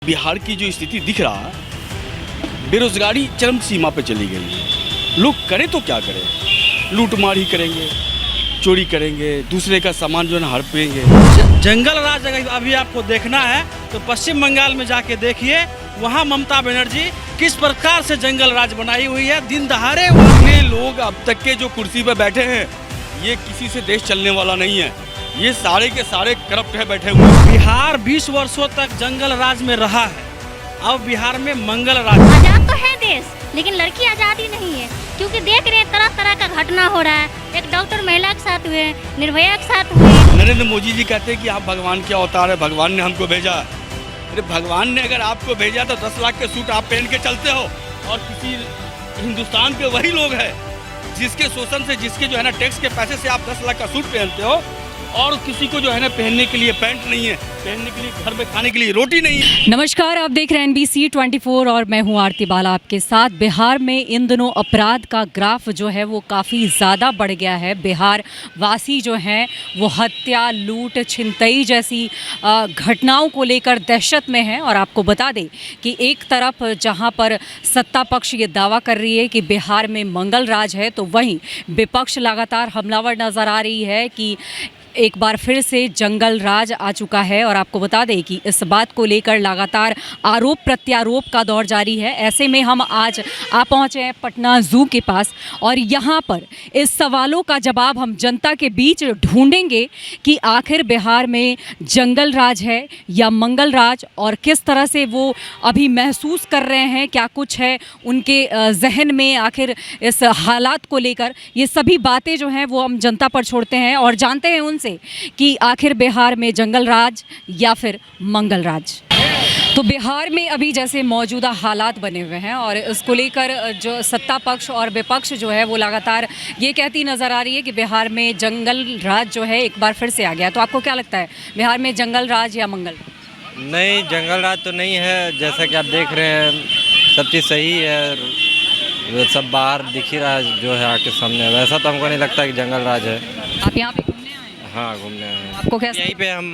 बिहार की जो स्थिति दिख रहा है, बेरोजगारी चरम सीमा पे चली गई है। लोग करें तो क्या करें, लूटमार ही करेंगे, चोरी करेंगे, दूसरे का सामान जो है ना हड़पेंगे। जंगल राज अगर अभी आपको देखना है तो पश्चिम बंगाल में जाके देखिए, वहाँ ममता बनर्जी किस प्रकार से जंगल राज बनाई हुई है। दिन दहाड़े इतने लोग अब तक के जो कुर्सी पे बैठे हैं, ये किसी से देश चलने वाला नहीं है। ये सारे के सारे करप्ट है बैठे हुए। बिहार 20 वर्षों तक जंगल राज में रहा है, अब बिहार में मंगल राज। आजाद तो है देश, लेकिन लड़की आज़ादी नहीं है, क्योंकि देख रहे हैं तरह तरह का घटना हो रहा है। एक डॉक्टर महिला के साथ हुए, निर्भया के साथ हुए। नरेंद्र मोदी जी कहते हैं कि आप भगवान के अवतार है, भगवान ने हमको भेजा। अरे भगवान ने अगर आपको भेजा तो 10 लाख के सूट आप पहन के चलते हो, और किसी हिंदुस्तान के वही लोग हैं जिसके शोषण से, जिसके जो है ना टैक्स के पैसे से आप 10 लाख का सूट पहनते हो, और किसी को जो है ना पहनने के लिए पैंट नहीं है, पहनने के लिए घर में खाने के लिए रोटी नहीं है। नमस्कार, आप देख रहे हैं NBC 24 और मैं हूं आरती बाला आपके साथ। बिहार में इन दिनों अपराध का ग्राफ जो है वो काफ़ी ज़्यादा बढ़ गया है। बिहार वासी जो हैं वो हत्या, लूट, छिनतई जैसी घटनाओं को लेकर दहशत में हैं। और आपको बता दें कि एक तरफ जहां पर सत्ता पक्ष ये दावा कर रही है कि बिहार में मंगल राज है, तो वहीं विपक्ष लगातार हमलावर नज़र आ रही है कि एक बार फिर से जंगल राज आ चुका है। और आपको बता दें कि इस बात को लेकर लगातार आरोप प्रत्यारोप का दौर जारी है। ऐसे में हम आज आ पहुंचे हैं पटना ज़ू के पास, और यहाँ पर इस सवालों का जवाब हम जनता के बीच ढूंढेंगे कि आखिर बिहार में जंगल राज है या मंगल राज, और किस तरह से वो अभी महसूस कर रहे हैं, क्या कुछ है उनके जहन में आखिर इस हालात को लेकर। ये सभी बातें जो हैं वो हम जनता पर छोड़ते हैं और जानते हैं उनसे कि आखिर बिहार में जंगल राज या फिर मंगल राज। तो बिहार में अभी जैसे मौजूदा हालात बने हुए हैं, और इसको लेकर जो सत्ता पक्ष और विपक्ष जो है वो लगातार ये कहती नज़र आ रही है कि बिहार में जंगल राज जो है एक बार फिर से आ गया। तो आपको क्या लगता है, बिहार में जंगल राज या मंगल? नहीं, जंगल राज तो नहीं है। जैसा कि आप देख रहे हैं सब चीज़ सही है, सब बाहर दिख ही रहा है जो है आके सामने। वैसा तो हमको नहीं लगता कि जंगल राज है। आप यहाँ पे घूमने आए हैं? हाँ, घूमने आए हैं। आपको कैसा? यहीं पे हम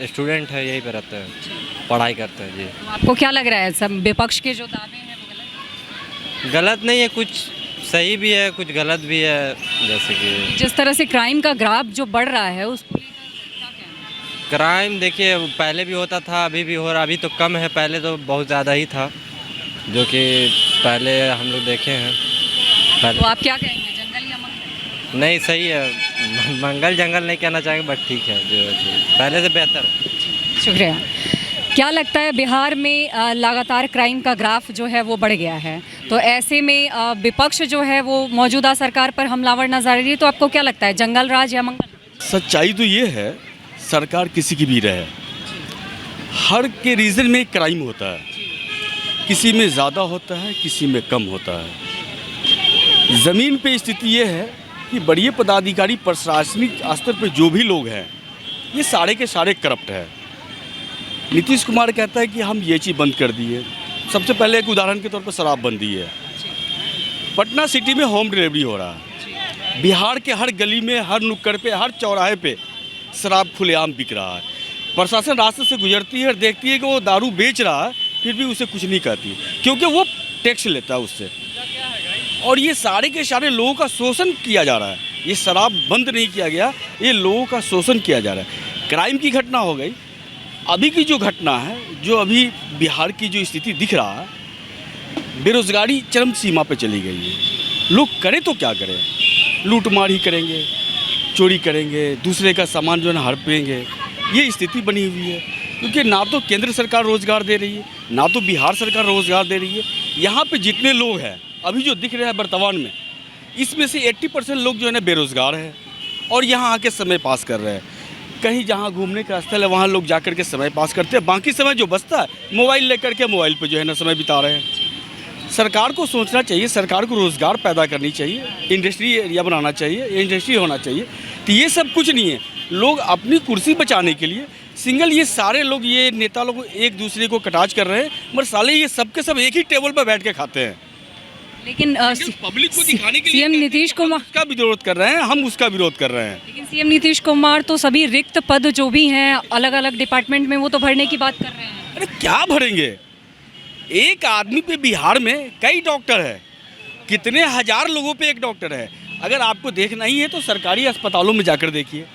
स्टूडेंट हैं, यहीं पे रहते हैं, पढ़ाई करते हैं जी। तो आपको क्या लग रहा है, सब विपक्ष के जो दावे हैं वो गलत नहीं है, कुछ सही भी है, कुछ गलत भी है। जैसे कि जिस तरह से क्राइम का ग्राफ जो बढ़ रहा है उसको लेकर क्या कहना है? क्राइम देखिए पहले भी होता था, अभी भी हो रहा। अभी तो कम है, पहले तो बहुत ज़्यादा ही था, जो कि पहले हम लोग देखे हैं पहले। तो आप क्या कहेंगे, जंगल या मंगल? नहीं, सही है। मंगल जंगल नहीं कहना चाहेंगे, बट ठीक है, जो पहले से बेहतर है। शुक्रिया। क्या लगता है, बिहार में लगातार क्राइम का ग्राफ जो है वो बढ़ गया है, तो ऐसे में विपक्ष जो है वो मौजूदा सरकार पर हमलावर नजर आ रही है, तो आपको क्या लगता है, जंगल राज या मंगल? सच्चाई तो ये है, सरकार किसी की भी रहे, हर के रीजन में क्राइम होता है। किसी में ज़्यादा होता है, किसी में कम होता है। ज़मीन पे स्थिति ये है कि बड़े पदाधिकारी, प्रशासनिक स्तर पे जो भी लोग हैं, ये सारे के सारे करप्ट हैं। नीतीश कुमार कहता है कि हम ये चीज़ बंद कर दिए। सबसे पहले एक उदाहरण के तौर पर शराबबंदी है। पटना सिटी में होम डिलीवरी हो रहा है। बिहार के हर गली में, हर नुक्कड़ पे, हर चौराहे पे शराब खुलेआम बिक रहा है। प्रशासन रास्ते से गुजरती है और देखती है कि वो दारू बेच रहा है, फिर भी उसे कुछ नहीं कहती, क्योंकि वो टैक्स लेता है उससे। और ये सारे के सारे लोगों का शोषण किया जा रहा है। ये शराब बंद नहीं किया गया, ये लोगों का शोषण किया जा रहा है। क्राइम की घटना हो गई। अभी की जो घटना है, जो अभी बिहार की जो स्थिति दिख रहा है, बेरोजगारी चरम सीमा पे चली गई है। लोग करें तो क्या करें, लूटमार ही करेंगे, चोरी करेंगे, दूसरे का सामान जो है ना हड़पेंगे। ये स्थिति बनी हुई है, क्योंकि ना तो केंद्र सरकार रोज़गार दे रही है, ना तो बिहार सरकार रोज़गार दे रही है। यहाँ पे जितने लोग हैं अभी जो दिख रहे हैं वर्तमान में, इसमें से 80% लोग जो है ना बेरोज़गार हैं, और यहाँ आके समय पास कर रहे हैं। कहीं जहाँ घूमने का स्थल है वहाँ लोग जा कर के समय पास करते हैं, बाकी समय जो बचता है मोबाइल लेकर के मोबाइल पे जो है ना समय बिता रहे हैं। सरकार को सोचना चाहिए, सरकार को रोज़गार पैदा करनी चाहिए, इंडस्ट्री एरिया बनाना चाहिए, इंडस्ट्री होना चाहिए। तो ये सब कुछ नहीं है। लोग अपनी कुर्सी बचाने के लिए सिंगल, ये सारे लोग, ये नेता लोग एक दूसरे को कटाच कर रहे हैं, मगर साले ये सब के सब एक ही टेबल पर बैठ के खाते हैं। लेकिन पब्लिक को दिखाने के लिए सीएम नीतीश कुमार उसका विरोध कर रहे हैं, हम उसका विरोध कर रहे हैं। लेकिन सीएम नीतीश कुमार तो सभी रिक्त पद जो भी हैं अलग अलग डिपार्टमेंट में, वो तो भरने की बात कर रहे हैं। अरे क्या भरेंगे? एक आदमी पे बिहार में कई डॉक्टर है, कितने हजार लोगों पे एक डॉक्टर है। अगर आपको देखना ही है तो सरकारी अस्पतालों में जाकर देखिए।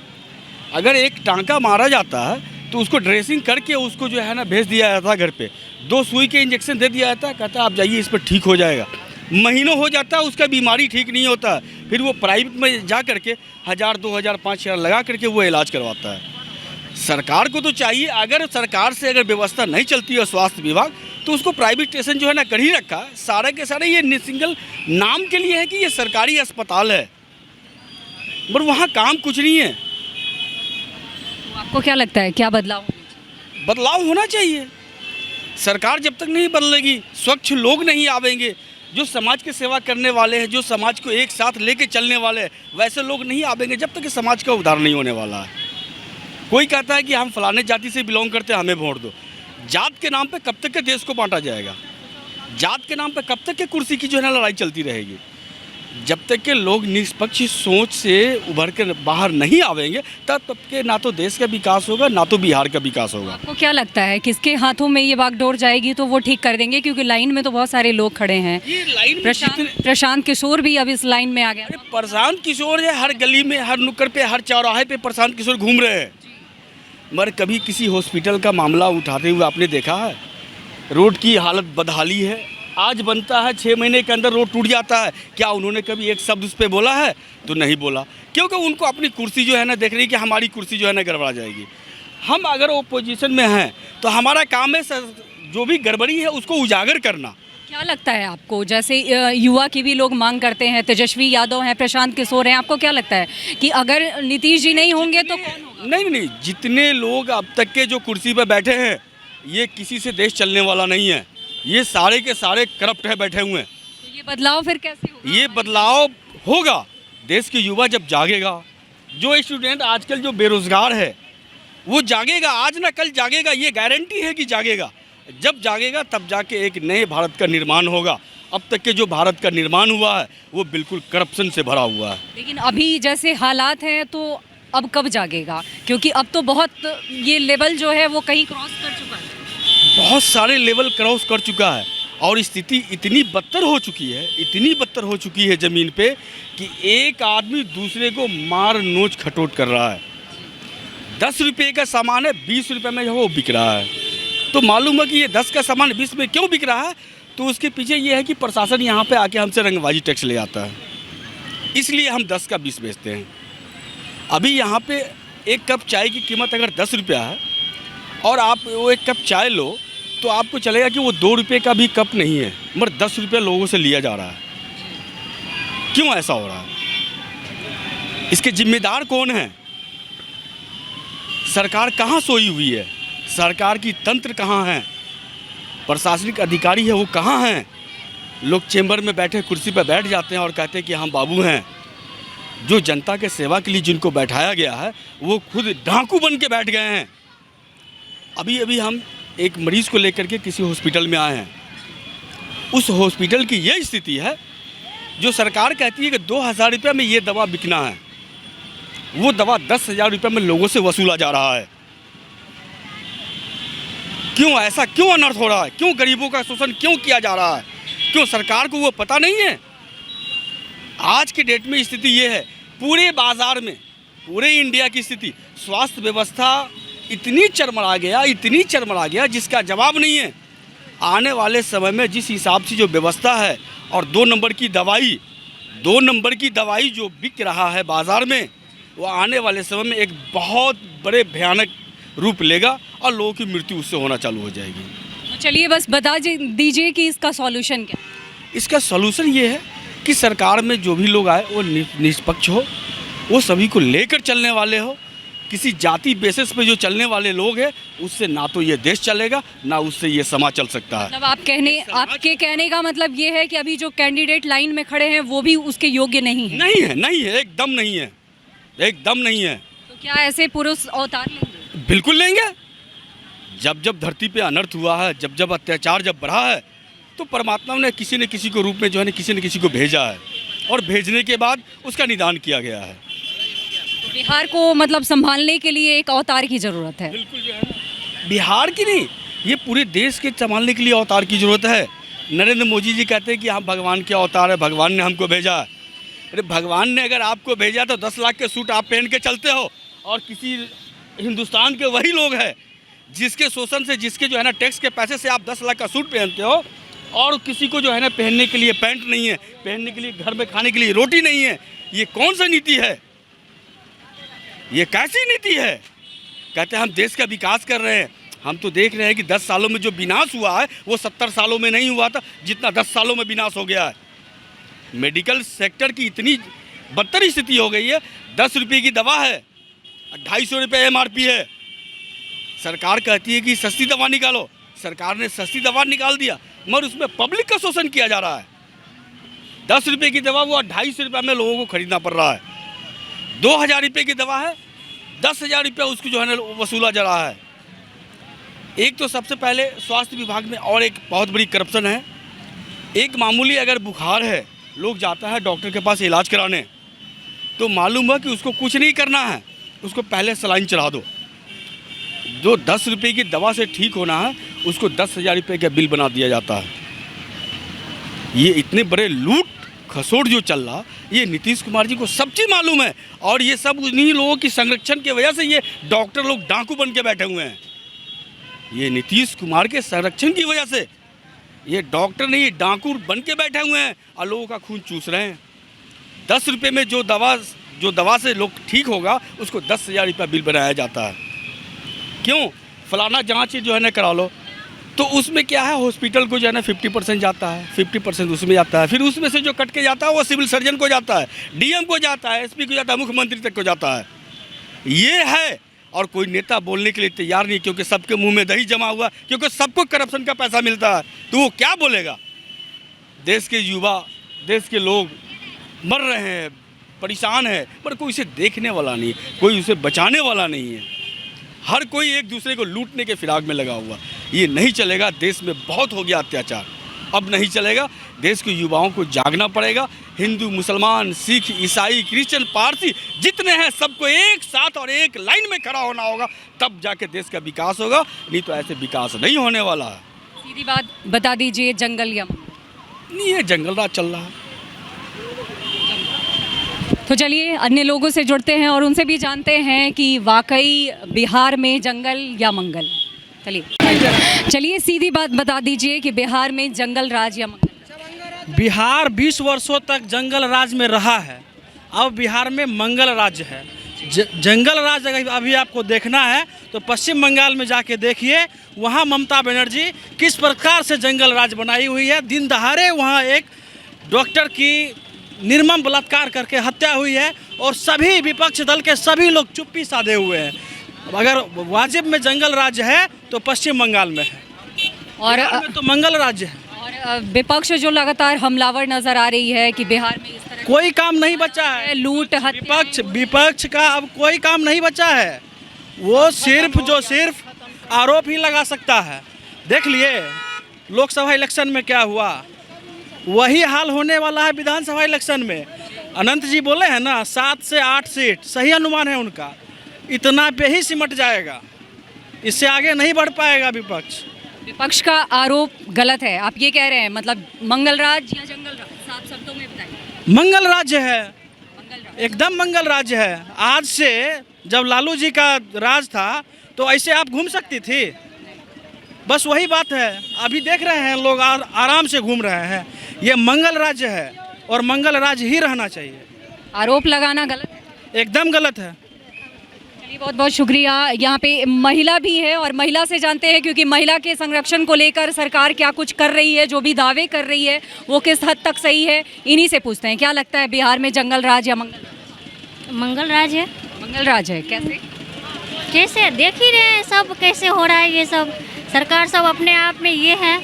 अगर एक टांका मारा जाता है तो उसको ड्रेसिंग करके उसको जो है ना भेज दिया जाता है घर पे, 2 सुई के इंजेक्शन दे दिया जाता है, कहता है आप जाइए इस पर ठीक हो जाएगा। महीनों हो जाता है, उसका बीमारी ठीक नहीं होता, फिर वो प्राइवेट में जा करके 1000, 2000, 5000 लगा करके वो इलाज करवाता है। सरकार को तो चाहिए, अगर सरकार से अगर व्यवस्था नहीं चलती है स्वास्थ्य विभाग, तो उसको प्राइवेट स्टेशन जो है ना कर ही रखा है। सारे के सारे ये सिंगल नाम के लिए है कि ये सरकारी अस्पताल है, पर वहाँ काम कुछ नहीं है। तो आपको क्या लगता है क्या बदलाव? बदलाव होना चाहिए। सरकार जब तक नहीं बदलेगी, स्वच्छ लोग नहीं आवेंगे, जो समाज की सेवा करने वाले हैं, जो समाज को एक साथ लेके चलने वाले हैं, वैसे लोग नहीं आवेंगे, जब तक समाज का उद्धार नहीं होने वाला है। कोई कहता है कि हम फलाने जाति से बिलोंग करते हैं, हमें वोट दो। जात के नाम पे कब तक के देश को बांटा जाएगा? जात के नाम पे कब तक के कुर्सी की जो है ना लड़ाई चलती रहेगी? जब तक के लोग निष्पक्ष सोच से उभर कर बाहर नहीं आवेंगे, तब तक के ना तो देश का विकास होगा, ना तो बिहार का विकास होगा। आपको क्या लगता है किसके हाथों में ये बागडोर जाएगी तो वो ठीक कर देंगे? क्योंकि लाइन में तो बहुत सारे लोग खड़े हैं। ये लाइन में प्रशांत किशोर भी अब इस लाइन में आ गया। अरे प्रशांत किशोर है, हर गली में, हर नुक्कड़ पे, हर चौराहे पे प्रशांत किशोर घूम रहे हैं। मगर कभी किसी हॉस्पिटल का मामला उठाते हुए आपने देखा है? रोड की हालत बदहाली है, आज बनता है 6 महीने के अंदर रोड टूट जाता है। क्या उन्होंने कभी एक शब्द उस पर बोला है? तो नहीं बोला, क्योंकि उनको अपनी कुर्सी जो है ना देख रही है कि हमारी कुर्सी जो है ना गड़बड़ा जाएगी। हम अगर ओपोजिशन में हैं तो हमारा काम है जो भी गड़बड़ी है उसको उजागर करना। क्या लगता है आपको, जैसे युवा की भी लोग मांग करते हैं, तेजस्वी यादव हैं, प्रशांत किशोर हैं, आपको क्या लगता है कि अगर नीतीश जी नहीं होंगे तो कौन होगा? नहीं, जितने लोग अब तक के जो कुर्सी पर बैठे हैं, ये किसी से देश चलने वाला नहीं है। ये सारे के सारे करप्ट है बैठे हुए हैं। तो ये बदलाव फिर कैसे होगा? ये बदलाव होगा, देश के युवा जब जागेगा। जो स्टूडेंट आजकल जो बेरोजगार है वो जागेगा, आज ना कल जागेगा, ये गारंटी है कि जागेगा। जब जागेगा तब जाके एक नए भारत का निर्माण होगा। अब तक के जो भारत का निर्माण हुआ है वो बिल्कुल करप्शन से भरा हुआ है। लेकिन अभी जैसे हालात हैं तो अब कब जागेगा? क्योंकि अब तो बहुत ये लेवल जो है वो कहीं क्रॉस कर चुका है। बहुत सारे लेवल क्रॉस कर चुका है और स्थिति इतनी बदतर हो चुकी है, इतनी बदतर हो चुकी है ज़मीन पे कि एक आदमी दूसरे को मार नोच खटोट कर रहा है। 10 रुपये का सामान है, 20 रुपये में वो बिक रहा है। तो मालूम है कि ये 10 का सामान 20 में क्यों बिक रहा है? तो उसके पीछे ये है कि प्रशासन यहाँ पे आके हमसे रंगबाजी टैक्स ले आता है, इसलिए हम 10 का 20 बेचते हैं। अभी यहाँ पे एक कप चाय की कीमत अगर 10 रुपया है और आप वो एक कप चाय लो तो आपको चलेगा कि वो 2 रुपये का भी कप नहीं है, मगर 10 रुपये लोगों से लिया जा रहा है। क्यों ऐसा हो रहा है? इसके जिम्मेदार कौन है? सरकार कहाँ सोई हुई है? सरकार की तंत्र कहाँ है? प्रशासनिक अधिकारी है वो कहाँ हैं? लोग चेंबर में बैठे कुर्सी पर बैठ जाते हैं और कहते हैं कि हम बाबू हैं। जो जनता के सेवा के लिए जिनको बैठाया गया है वो खुद डाकू बन के बैठ गए हैं। अभी हम एक मरीज़ को लेकर के किसी हॉस्पिटल में आए हैं। उस हॉस्पिटल की ये स्थिति है, जो सरकार कहती है कि 2000 रुपये में ये दवा बिकना है, वो दवा 10,000 रुपये में लोगों से वसूला जा रहा है। क्यों ऐसा, क्यों अनर्थ हो रहा है? क्यों गरीबों का शोषण क्यों किया जा रहा है? क्यों सरकार को वो पता नहीं है? आज की डेट में स्थिति ये है, पूरे बाज़ार में, पूरे इंडिया की स्थिति, स्वास्थ्य व्यवस्था इतनी चरमरा गया जिसका जवाब नहीं है। आने वाले समय में जिस हिसाब से जो व्यवस्था है और 2 नंबर की दवाई जो बिक रहा है बाज़ार में, वो आने वाले समय में एक बहुत बड़े भयानक रूप लेगा और लोगों की मृत्यु उससे होना चालू हो जाएगी। तो चलिए बस बता दीजिए कि इसका सॉल्यूशन क्या? इसका सॉल्यूशन ये है कि सरकार में जो भी लोग आए वो निष्पक्ष हो, वो सभी को लेकर चलने वाले हो। किसी जाति बेसिस पे जो चलने वाले लोग हैं उससे ना तो ये देश चलेगा, ना उससे ये समाज चल सकता है। मतलब आपके कहने का मतलब ये है कि अभी जो कैंडिडेट लाइन में खड़े हैं वो भी उसके योग्य नहीं है? नहीं है, एकदम नहीं है। तो क्या ऐसे पुरुष अवतार लेंगे? बिल्कुल लेंगे। जब धरती पे अनर्थ हुआ है, जब अत्याचार जब बढ़ा है, तो परमात्मा ने किसी न किसी को रूप में जो है किसी न किसी को भेजा है और भेजने के बाद उसका निदान किया गया है। तो बिहार को मतलब संभालने के लिए एक अवतार की ज़रूरत है। बिल्कुल जो है बिहार की नहीं, ये पूरे देश के संभालने के लिए अवतार की ज़रूरत है। नरेंद्र मोदी जी कहते हैं कि हम भगवान के अवतार है, भगवान ने हमको भेजा है। अरे भगवान ने अगर आपको भेजा तो 10 लाख के सूट आप पहन के चलते हो, और किसी हिंदुस्तान के वही लोग हैं जिसके शोषण से, जिसके जो है ना टैक्स के पैसे से आप 10 लाख का सूट पहनते हो, और किसी को जो है ना पहनने के लिए पैंट नहीं है, पहनने के लिए घर में खाने के लिए रोटी नहीं है। ये कौन सा नीति है? ये कैसी नीति है? कहते हैं हम देश का विकास कर रहे हैं। हम तो देख रहे हैं कि 10 सालों में जो विनाश हुआ है वो 70 सालों में नहीं हुआ था जितना 10 सालों में विनाश हो गया है। मेडिकल सेक्टर की इतनी बदतर स्थिति हो गई है। 10 रुपये की दवा है, 250 रुपये MRP है। सरकार कहती है कि सस्ती दवा निकालो, सरकार ने सस्ती दवा निकाल दिया, मगर उसमें पब्लिक का शोषण किया जा रहा है। 10 रुपये की दवा वो 250 रुपये में लोगों को खरीदना पड़ रहा है। 2000 रुपये की दवा है, 10,000 रुपये उसको जो है ना वसूला जा रहा है। एक तो सबसे पहले स्वास्थ्य विभाग में और एक बहुत बड़ी करप्शन है। एक मामूली अगर बुखार है, लोग जाता है डॉक्टर के पास इलाज कराने, तो मालूम है कि उसको कुछ नहीं करना है, उसको पहले सलाइन चढ़ा दो। जो 10 रुपये की दवा से ठीक होना है उसको 10,000 रुपये का बिल बना दिया जाता है। ये इतने बड़े लूट खसोट जो चल रहा, ये नीतीश कुमार जी को सब चीज़ मालूम है, और ये सब उन्हीं लोगों की संरक्षण की वजह से ये डॉक्टर लोग डाकू बन के बैठे हुए हैं। ये नीतीश कुमार के संरक्षण की वजह से ये डॉक्टर नहीं, डाकू बन के बैठे हुए हैं और लोगों का खून चूस रहे हैं। 10 रुपये में जो दवा से लोग ठीक होगा उसको 10,000 रुपया बिल बनाया जाता है। क्यों? फलाना जाँच जो है ना करा लो, तो उसमें क्या है, हॉस्पिटल को जो है ना 50% जाता है, 50% उसमें जाता है, फिर उसमें से जो कट के जाता है वो सिविल सर्जन को जाता है, DM को जाता है, SP को जाता है, मुख्यमंत्री तक को जाता है। ये है, और कोई नेता बोलने के लिए तैयार नहीं, क्योंकि सबके मुंह में दही जमा हुआ, क्योंकि सबको करप्शन का पैसा मिलता है, तो वो क्या बोलेगा? देश के युवा, देश के लोग मर रहे हैं, परेशान है, पर कोई उसे देखने वाला नहीं, कोई उसे बचाने वाला नहीं है। हर कोई एक दूसरे को लूटने के फिराक में लगा हुआ। ये नहीं चलेगा। देश में बहुत हो गया अत्याचार, अब नहीं चलेगा। देश के युवाओं को जागना पड़ेगा। हिंदू, मुसलमान, सिख, ईसाई, क्रिश्चियन, पारसी जितने हैं सबको एक साथ और एक लाइन में खड़ा होना होगा, तब जाके देश का विकास होगा, नहीं तो ऐसे विकास नहीं होने वाला है। सीधी बात बता दीजिए, जंगल या नहीं, ये जंगल राज चल रहा है। तो चलिए अन्य लोगों से जुड़ते हैं और उनसे भी जानते हैं कि वाकई बिहार में जंगल या मंगल। चलिए सीधी बात बता दीजिए कि बिहार में जंगल राज या मंगल। बिहार 20 वर्षों तक जंगल राज में रहा है, अब बिहार में मंगल राज्य है। जंगल राज अगर अभी आपको देखना है तो पश्चिम बंगाल में जाके देखिए, वहाँ ममता बनर्जी किस प्रकार से जंगल राज बनाई हुई है। दिन दहाड़े वहाँ एक डॉक्टर की निर्मम बलात्कार करके हत्या हुई है, और सभी विपक्ष दल के सभी लोग चुप्पी साधे हुए हैं। अगर वाजिब में जंगल राज्य है तो पश्चिम बंगाल में है, और में तो मंगल राज्य है। और विपक्ष जो लगातार हमलावर नजर आ रही है कि बिहार में इस तरह कोई काम नहीं बचा है, लूट विपक्ष का अब कोई काम नहीं बचा है। वो सिर्फ आरोप ही लगा सकता है। देख लिए लोकसभा इलेक्शन में क्या हुआ, वही हाल होने वाला है विधानसभा इलेक्शन में। अनंत जी बोले हैं ना 7 से 8 सीट, सही अनुमान है उनका, इतना पे ही सिमट जाएगा, इससे आगे नहीं बढ़ पाएगा विपक्ष का आरोप गलत है, आप ये कह रहे हैं? मतलब मंगल राज या जंगल राज, 7 शब्दों में बताइए। मंगल राज्य है, एकदम मंगल राज्य है। आज से जब लालू जी का राज था तो ऐसे आप घूम सकती थी, बस वही बात है। अभी देख रहे हैं लोग आराम से घूम रहे हैं। ये मंगल राज्य है और मंगल राज्य ही रहना चाहिए। आरोप लगाना गलत है, एकदम गलत है। चलिए बहुत बहुत शुक्रिया। यहाँ पे महिला भी है और महिला से जानते हैं, क्योंकि महिला के संरक्षण को लेकर सरकार क्या कुछ कर रही है, जो भी दावे कर रही है वो किस हद तक सही है, इन्हीं से पूछते हैं। क्या लगता है बिहार में जंगल राज या मंगल राज? मंगल राज है। मंगल राज है, कैसे देख ही रहे हैं सब कैसे हो रहा है। ये सब सरकार सब अपने आप में ये है,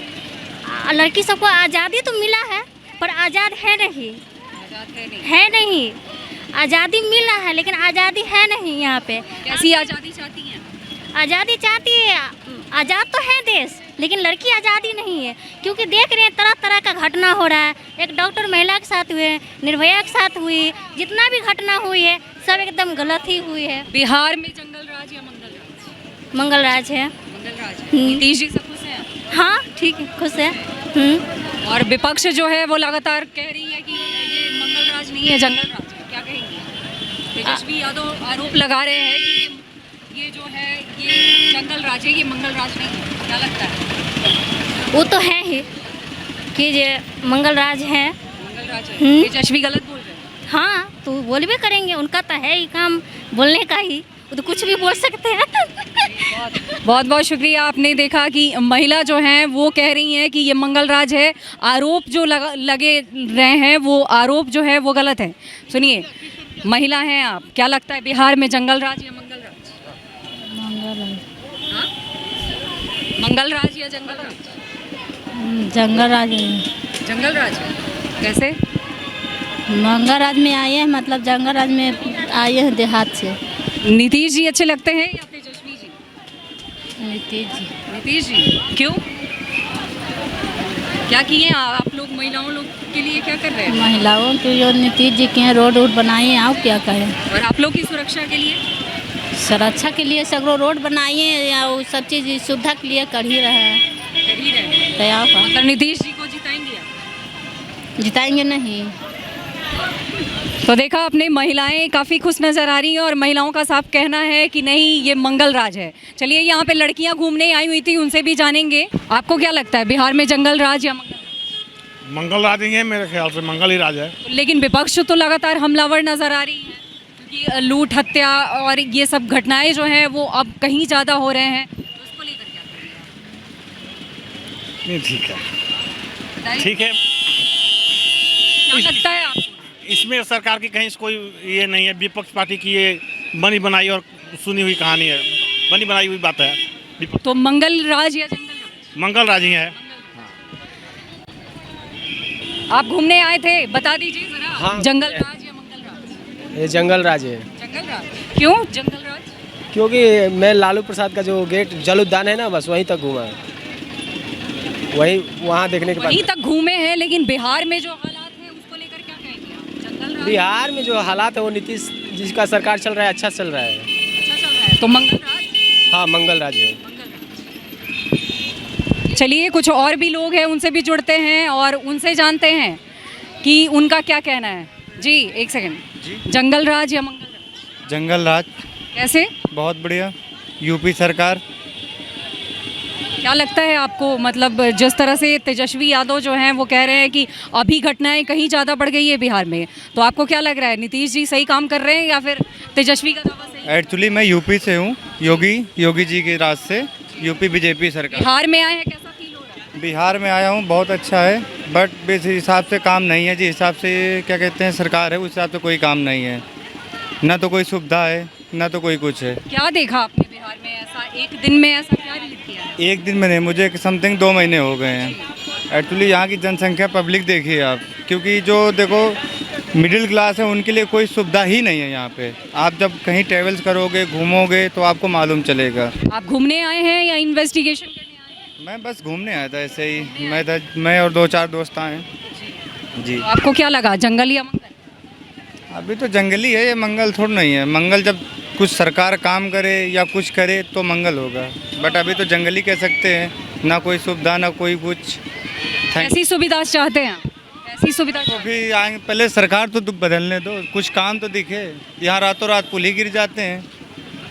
लड़की सबको आज़ादी तो मिला है पर आज़ाद है नहीं। आज़ादी मिला है लेकिन आज़ादी है नहीं। यहाँ पे कैसी आज़ादी चाहती हैं? आज़ादी चाहती है, आज़ाद तो है देश, लेकिन लड़की आज़ादी नहीं है। क्योंकि देख रहे हैं तरह तरह का घटना हो रहा है। एक डॉक्टर महिला के साथ हुए, निर्भया के साथ हुई, जितना भी घटना हुई है सब एकदम गलत ही हुई है। बिहार में जंगल राज या मंगल राज? मंगल राज है। मंगल राज। नीतीश जी से हाँ ठीक है, खुश है। और विपक्ष जो है वो लगातार कह रही है कि ये मंगल राज नहीं है, जंगल राज है। क्या कहेंगे? तेजस्वी यादव आरोप लगा रहे हैं कि ये जो है ये जंगल राज है, ये मंगल राज नहीं है। क्या लगता है? वो तो है ही कि ये मंगल राज है। मंगल राज है। तेजस्वी गलत बोल रहे हैं। हाँ तो बोल भी करेंगे, उनका तो है ही काम बोलने का ही, वो तो कुछ भी बोल सकते हैं। बहुत बहुत शुक्रिया। आपने देखा कि महिला जो हैं वो कह रही हैं कि ये मंगल राज है। आरोप जो लगे रहे हैं वो आरोप जो है वो गलत है। सुनिए, महिला हैं आप, क्या लगता है बिहार में जंगल राज या मंगल राज? हाँ? मंगल राज या जंगल राज? जंगल राज जंगल राज कैसे? मंगल राज में आए हैं, मतलब जंगल राज में आए हैं देहात से। नीतीश जी अच्छे लगते हैं या तेजस्वी जी? नीतीश जी। नीतीश जी क्यों? क्या किए आप लोग महिलाओं लोग के लिए, क्या कर रहे हैं? महिलाओं के जो नीतीश जी के हैं, रोड बनाए हैं, आप क्या कहें। और आप लोग की सुरक्षा के लिए? सुरक्षा के लिए सगरो रोड बनाइए या वो सब चीज़ सुविधा के लिए कर ही रहे हैं। कर ही रहे हैं। तो आप मतलब नीतीश जी को जिताएंगे आप? जिताएंगे नहीं। तो देखा आपने, महिलाएं काफ़ी खुश नज़र आ रही हैं और महिलाओं का साफ कहना है कि नहीं, ये मंगल राज है। चलिए, यहाँ पे लड़कियाँ घूमने आई हुई थी, उनसे भी जानेंगे। आपको क्या लगता है बिहार में जंगल राज या मंगल राज? मंगल राज ही है, मेरे ख्याल से मंगल ही राज है। लेकिन विपक्ष तो लगातार हमलावर नज़र आ रही है, क्योंकि लूट हत्या और ये सब घटनाएं जो हैं वो अब कहीं ज़्यादा हो रहे हैं। तो उसको लेकर क्या करेंगे? नहीं, ठीक है, बताइए। ठीक है। क्या लगता है आपको? इसमें सरकार की कहीं से कोई ये नहीं है, विपक्ष पार्टी की ये बनी बनाई और सुनी हुई कहानी है, बनी बनाई हुई बात है। तो मंगल राज या जंगल राज? मंगल राज ही है। आप घूमने आए थे, बता दीजिए जरा। हाँ। जंगल राज या मंगल राज? ये जंगल राज है। जंगल राज क्यों जंगल राज? क्योंकि मैं लालू प्रसाद का जो गेट जल उद्यान है ना, बस वहीं तक घूमा है, वहीं वहाँ देखने के वहीं बाद। तक घूमे हैं, लेकिन बिहार में जो हालात है उसको लेकर क्या कहेंगे आप? जंगल राज बिहार में जो हालात है वो नीतीश जिसका सरकार चल रहा है, अच्छा चल रहा है। अच्छा चल रहा है, तो मंगल राज? हाँ, मंगल राज है। चलिए, कुछ और भी लोग हैं, उनसे भी जुड़ते हैं और उनसे जानते हैं कि उनका क्या कहना है। जी, एक सेकंड। जंगल राज या मंगल राज? जंगल राज। कैसे? बहुत बढ़िया। यूपी सरकार। क्या लगता है आपको, मतलब जिस तरह से तेजस्वी यादव जो हैं वो कह रहे हैं कि अभी घटनाएं कहीं ज़्यादा बढ़ गई है बिहार में, तो आपको क्या लग रहा है, नीतीश जी सही काम कर रहे हैं या फिर तेजस्वी का दावा सही है? एक्चुअली मैं यूपी से हूँ, योगी जी के राज से, यूपी बीजेपी सरकार। बिहार में आए हैं, कैसा फील हो रहा है? बिहार में आया हूँ, बहुत अच्छा है, बट जिस हिसाब से काम नहीं है, जिस हिसाब से क्या कहते हैं सरकार है, उस हिसाब से कोई काम नहीं है, ना तो कोई सुविधा है, ना तो कोई कुछ है। क्या देखा आपने बिहार में ऐसा, एक दिन में ऐसा क्या रीड किया है? एक दिन में नहीं, मुझे समथिंग 2 महीने हो गए हैं। एक्चुअली यहाँ की जनसंख्या पब्लिक देखिए आप, क्योंकि जो देखो मिडिल क्लास है उनके लिए कोई सुविधा ही नहीं है यहाँ पे। आप जब कहीं ट्रेवल्स करोगे, घूमोगे तो आपको मालूम चलेगा। आप घूमने आए हैं या इन्वेस्टिगेशन करने आए हैं? मैं बस घूमने आया था ऐसे ही, मैं और 2-4 दोस्त आए हैं जी। तो आपको क्या लगा, जंगल या मंगल? अभी तो जंगली है, ये मंगल थोड़ा नहीं है। मंगल जब कुछ सरकार काम करे या कुछ करे तो मंगल होगा, बट अभी तो जंगली कह सकते हैं, ना कोई सुविधा ना कोई कुछ। ऐसी सुविधा चाहते हैं आप? ऐसी सुविधा तो भी आएंगे, पहले सरकार तो बदलने दो, कुछ काम तो दिखे। यहाँ रातों रात पुल ही गिर जाते हैं,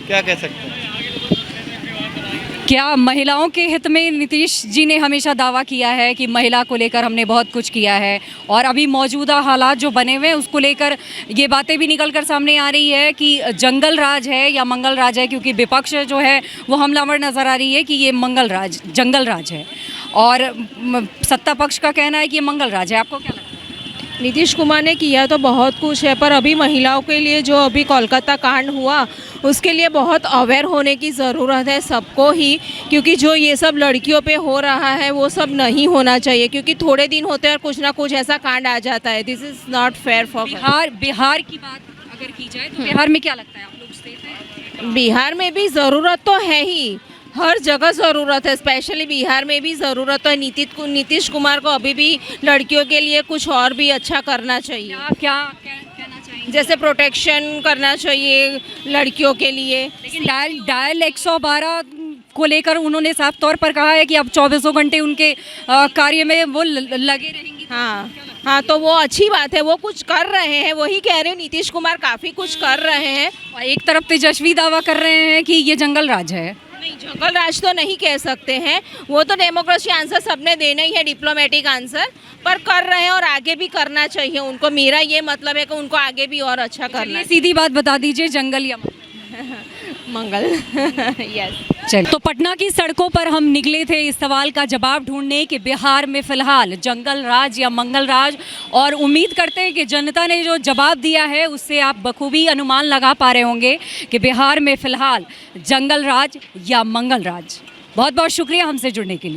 क्या कह सकते हैं। क्या महिलाओं के हित में नीतीश जी ने हमेशा दावा किया है कि महिला को लेकर हमने बहुत कुछ किया है, और अभी मौजूदा हालात जो बने हुए हैं उसको लेकर ये बातें भी निकल कर सामने आ रही है कि जंगल राज है या मंगल राज है, क्योंकि विपक्ष जो है वो हमलावर नज़र आ रही है कि ये मंगल राज जंगल राज है, और सत्ता पक्ष का कहना है कि ये मंगल राज है। आपको क्या लगता है? नीतीश कुमार ने किया तो बहुत कुछ है, पर अभी महिलाओं के लिए जो अभी कोलकाता कांड हुआ उसके लिए बहुत अवेयर होने की ज़रूरत है सबको ही, क्योंकि जो ये सब लड़कियों पे हो रहा है वो सब नहीं होना चाहिए, क्योंकि थोड़े दिन होते हैं और कुछ ना कुछ ऐसा कांड आ जाता है। This is not fair for Bihar की बात अगर की जाए तो बिहार में क्या लगता है, आप लोग सेफ हैं? बिहार में भी ज़रूरत तो है ही, हर जगह ज़रूरत है, स्पेशली बिहार में भी ज़रूरत है। नीतीश कुमार को अभी भी लड़कियों के लिए कुछ और भी अच्छा करना चाहिए। क्या कहना चाहिए? जैसे प्रोटेक्शन करना चाहिए लड़कियों के लिए। लेकिन डायल 112 को लेकर उन्होंने साफ तौर पर कहा है कि अब 24 घंटे उनके कार्य में वो लगे रहेंगी। हाँ हाँ, तो वो अच्छी बात है, वो कुछ कर रहे हैं, वही कह रहे हैं नीतीश कुमार काफ़ी कुछ कर रहे हैं। और एक तरफ तेजस्वी दावा कर रहे हैं कि ये जंगल राज है। नहीं, जंगल राज तो नहीं कह सकते हैं, वो तो डेमोक्रेसी आंसर सबने देना ही है, डिप्लोमेटिक आंसर, पर कर रहे हैं और आगे भी करना चाहिए उनको। मेरा ये मतलब है कि उनको आगे भी और अच्छा करना ये सीधी बात बता दीजिए, जंगल या मंगल। यस। चल, तो पटना की सड़कों पर हम निकले थे इस सवाल का जवाब ढूंढने कि बिहार में फिलहाल जंगल राज या मंगल राज, और उम्मीद करते हैं कि जनता ने जो जवाब दिया है उससे आप बखूबी अनुमान लगा पा रहे होंगे कि बिहार में फिलहाल जंगल राज या मंगल राज। बहुत बहुत शुक्रिया हमसे जुड़ने के लिए।